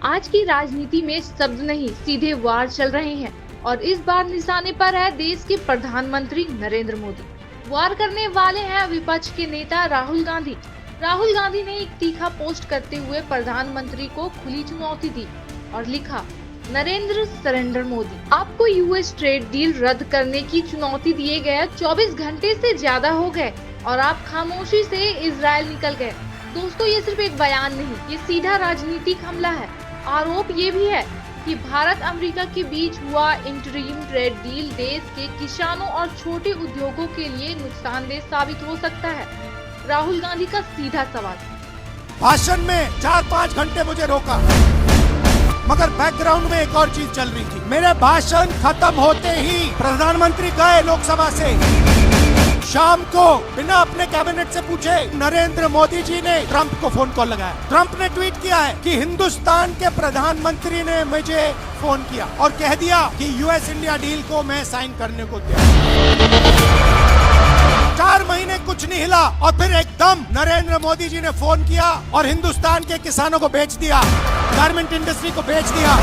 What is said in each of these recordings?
आज की राजनीति में शब्द नहीं सीधे वार चल रहे हैं और इस बार निशाने पर है देश के प्रधानमंत्री नरेंद्र मोदी। वार करने वाले हैं विपक्ष के नेता राहुल गांधी। राहुल गांधी ने एक तीखा पोस्ट करते हुए प्रधानमंत्री को खुली चुनौती दी और लिखा, नरेंद्र सरेंडर मोदी। आपको यूएस ट्रेड डील रद्द करने की चुनौती दिए गए 24 घंटे से ज्यादा हो गए और आप खामोशी से इजराइल निकल गए। दोस्तों, ये सिर्फ एक बयान नहीं, ये सीधा राजनीतिक हमला है। आरोप ये भी है कि भारत अमेरिका के बीच हुआ इंटरिम ट्रेड डील देश के किसानों और छोटे उद्योगों के लिए नुकसानदेह साबित हो सकता है। राहुल गांधी का सीधा सवाल। भाषण में 4-5 घंटे मुझे रोका, मगर बैकग्राउंड में एक और चीज चल रही थी। मेरे भाषण खत्म होते ही प्रधानमंत्री गए लोकसभा से। शाम को बिना अपने कैबिनेट से पूछे नरेंद्र मोदी जी ने ट्रंप को फोन कॉल लगाया। ट्रंप ने ट्वीट किया है कि हिंदुस्तान के प्रधानमंत्री ने मुझे फोन किया और कह दिया कि यूएस इंडिया डील को मैं साइन करने को तैयार। 4 महीने कुछ नहीं हिला और फिर एकदम नरेंद्र मोदी जी ने फोन किया और हिंदुस्तान के किसानों को बेच दिया, गारमेंट इंडस्ट्री को बेच दिया,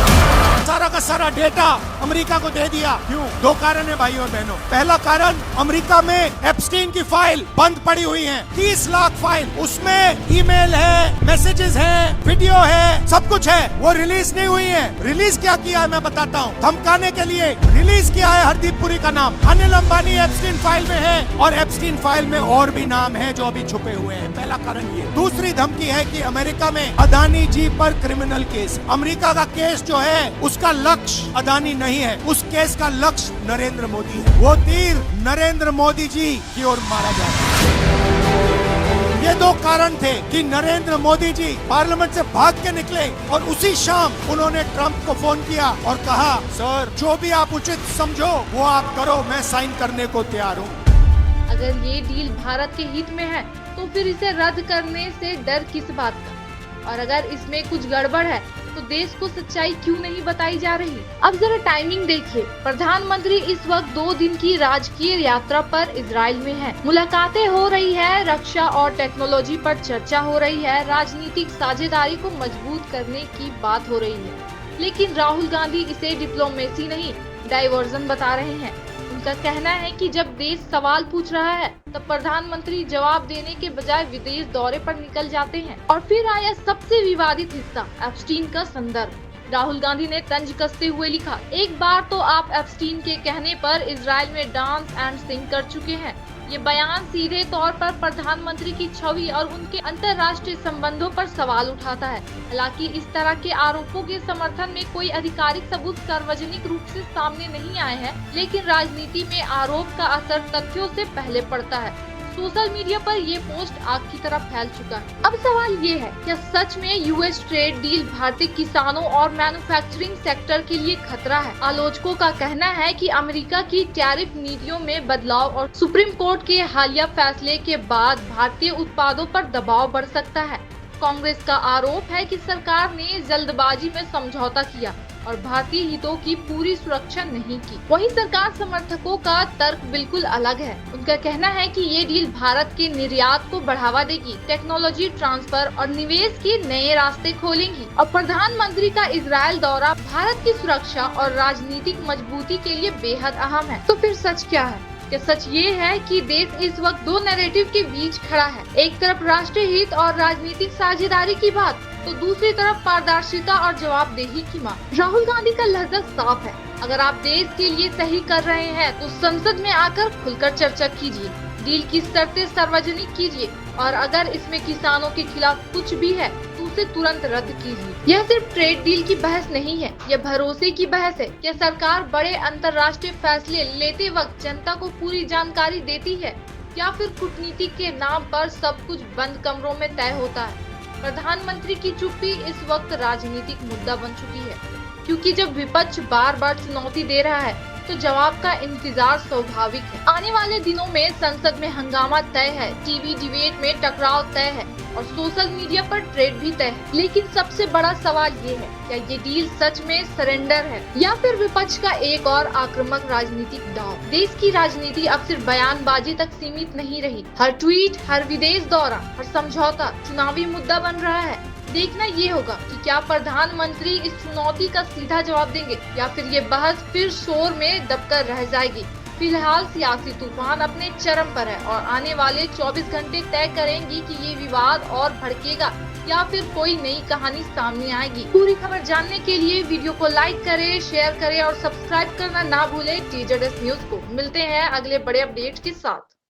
सारा का सारा डेटा अमेरिका को दे दिया। क्यों? 2 कारण है भाई और बहनों। पहला कारण, अमेरिका में एप्स्टीन की फाइल बंद पड़ी हुई है, 30 लाख फाइल, उसमें ईमेल है, मैसेजेस है, वीडियो है, सब कुछ है, वो रिलीज नहीं हुई है। रिलीज क्या किया है मैं बताता हूँ। धमकाने के लिए रिलीज किया है हरदीप पुरी का नाम। अनिल अंबानी एप्स्टीन फाइल में है और एप्स्टीन फाइल में और भी नाम है जो अभी छुपे हुए हैं। पहला कारण ये। दूसरी धमकी है कि अमेरिका में अदानी जी पर क्रिमिनल केस। अमेरिका का केस जो है उसका लक्ष्य अदानी नहीं है, उस केस का लक्ष्य नरेंद्र मोदी है। वो तीर नरेंद्र मोदी जी की ओर मारा जाए। ये 2 कारण थे कि नरेंद्र मोदी जी पार्लियामेंट से भाग के निकले और उसी शाम उन्होंने ट्रंप को फोन किया और कहा, सर जो भी आप उचित समझो वो आप करो, मैं साइन करने को तैयार हूँ। अगर ये डील भारत के हित में है तो फिर इसे रद्द करने से डर किस बात का? और अगर इसमें कुछ गड़बड़ है तो देश को सच्चाई क्यों नहीं बताई जा रही? अब जरा टाइमिंग देखिए। प्रधानमंत्री इस वक्त 2 दिन की राजकीय यात्रा पर इजराइल में है। मुलाकातें हो रही है, रक्षा और टेक्नोलॉजी पर चर्चा हो रही है, राजनीतिक साझेदारी को मजबूत करने की बात हो रही है। लेकिन राहुल गांधी इसे डिप्लोमेसी नहीं, डाइवर्जन बता रहे हैं। उनका कहना है कि जब देश सवाल पूछ रहा है तब प्रधानमंत्री जवाब देने के बजाय विदेश दौरे पर निकल जाते हैं। और फिर आया सबसे विवादित हिस्सा, एप्स्टीन का संदर्भ। राहुल गांधी ने तंज कसते हुए लिखा, एक बार तो आप एप्स्टीन के कहने पर इजराइल में डांस एंड सिंग कर चुके हैं। ये बयान सीधे तौर पर प्रधानमंत्री की छवि और उनके अंतर्राष्ट्रीय संबंधों पर सवाल उठाता है। हालांकि इस तरह के आरोपों के समर्थन में कोई आधिकारिक सबूत सार्वजनिक रूप से सामने नहीं आए हैं, लेकिन राजनीति में आरोप का असर तथ्यों से पहले पड़ता है। सोशल मीडिया पर ये पोस्ट आग की तरह फैल चुका है। अब सवाल ये है, क्या सच में यूएस ट्रेड डील भारतीय किसानों और मैन्युफैक्चरिंग सेक्टर के लिए खतरा है? आलोचकों का कहना है कि अमेरिका की टैरिफ नीतियों में बदलाव और सुप्रीम कोर्ट के हालिया फैसले के बाद भारतीय उत्पादों पर दबाव बढ़ सकता है। कांग्रेस का आरोप है कि सरकार ने जल्दबाजी में समझौता किया और भारतीय हितों की पूरी सुरक्षा नहीं की। वहीं सरकार समर्थकों का तर्क बिल्कुल अलग है। उनका कहना है कि ये डील भारत के निर्यात को बढ़ावा देगी, टेक्नोलॉजी ट्रांसफर और निवेश के नए रास्ते खोलेंगी। और प्रधानमंत्री का इजराइल दौरा भारत की सुरक्षा और राजनीतिक मजबूती के लिए बेहद अहम है। तो फिर सच क्या है? क्या सच ये है कि देश इस वक्त 2 नैरेटिव के बीच खड़ा है? एक तरफ राष्ट्रीय हित और राजनीतिक साझेदारी की बात, तो दूसरी तरफ पारदर्शिता और जवाबदेही की मांग। राहुल गांधी का लहजा साफ है, अगर आप देश के लिए सही कर रहे हैं तो संसद में आकर खुलकर चर्चा कीजिए, डील की शर्तें सार्वजनिक कीजिए और अगर इसमें किसानों के खिलाफ कुछ भी है तो उसे तुरंत रद्द कीजिए। यह सिर्फ ट्रेड डील की बहस नहीं है, यह भरोसे की बहस है। क्या सरकार बड़े अंतर्राष्ट्रीय फैसले लेते वक्त जनता को पूरी जानकारी देती है या फिर कूटनीति के नाम पर सब कुछ बंद कमरों में तय होता है? प्रधानमंत्री की चुप्पी इस वक्त राजनीतिक मुद्दा बन चुकी है, क्योंकि जब विपक्ष बार बार चुनौती दे रहा है तो जवाब का इंतजार स्वाभाविक है। आने वाले दिनों में संसद में हंगामा तय है, टीवी डिबेट में टकराव तय है और सोशल मीडिया पर ट्रेड भी तय है। लेकिन सबसे बड़ा सवाल ये है, क्या ये डील सच में सरेंडर है या फिर विपक्ष का एक और आक्रामक राजनीतिक दांव? देश की राजनीति अब सिर्फ बयानबाजी तक सीमित नहीं रही। हर ट्वीट, हर विदेश दौरा, हर समझौता चुनावी मुद्दा बन रहा है। देखना ये होगा कि क्या प्रधानमंत्री इस चुनौती का सीधा जवाब देंगे या फिर ये बहस फिर शोर में दबकर रह जाएगी। फिलहाल सियासी तूफान अपने चरम पर है और आने वाले 24 घंटे तय करेंगी कि ये विवाद और भड़केगा या फिर कोई नई कहानी सामने आएगी। पूरी खबर जानने के लिए वीडियो को लाइक करें, शेयर करें और सब्सक्राइब करना ना भूलें TZS न्यूज को। मिलते हैं अगले बड़े अपडेट के साथ।